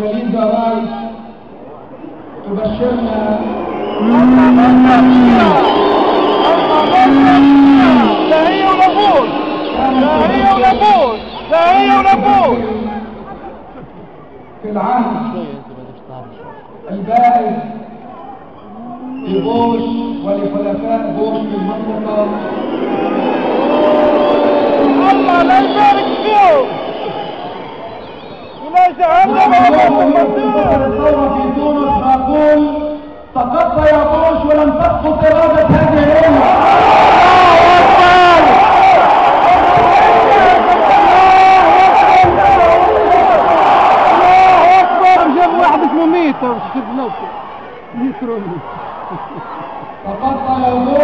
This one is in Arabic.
اندليزا رايس تبشرنا لا هي ولا بوز، لا هي ولا بوز، لا هي ولا بوز. في العهد البائد لبوش ولخلفاء بوش في المنطقة. الله لا يبارك فيهم ولا يجعلنا الثورة في تونس نقول سقطت يا بوش ولم تسقط إرادة هذه الأمة. الله أكبر. جاب واحد اسمه ميتة وشرب نوته ميكروني. سقطت يا بوش